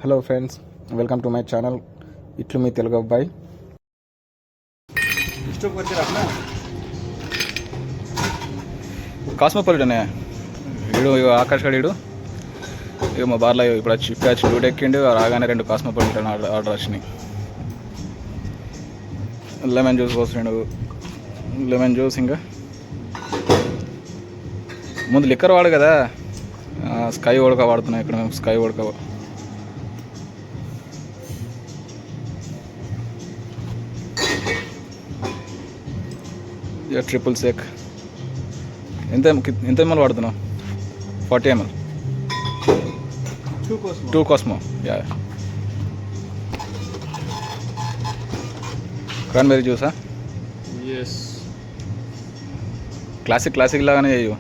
Hello friends, welcome to my channel. ఇట్లు మీ తెలుగు అబ్బాయి. Cosmopolitan వీడు ఆకాష్ గడు ఇక మా బార్లో ఇప్పుడు వచ్చి డూట్ ఎక్కిండు. రాగానే 2 కాస్మోపాలిటన్ ఆర్డర్ వచ్చినాయి. లెమన్ జ్యూస్ పోసిండు. లెమన్ జ్యూస్ ఇంకా ముందు లిక్కర్ వాడు కదా, స్కై ఓడక వాడుతున్నాయి. ఇక్కడ మేము స్కై ఓడక ట్రిపుల్ సేక్. ఎంత ఎంఎల్ వాడుతున్నావు? 40 ml. 2 కాస్మో. యా, క్రాన్బెర్రీ జ్యూసా? ఎస్. క్లాసిక్ లాగానే చేయు.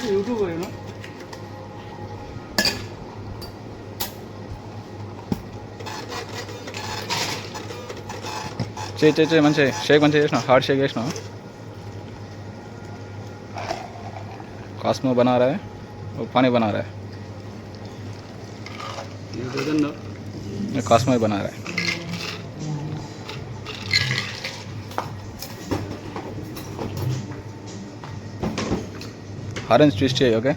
యూట్యూబ్ చేయి మంచిగా షేక్ మంచిగా చేసినావు. హార్డ్ షేక్ చేసినావు. कास्मो बना रहा है और पानी बना रहा है. कास्मो ही बना रहा है. ऑरेंज ट्विस्ट चाहिए. ओके.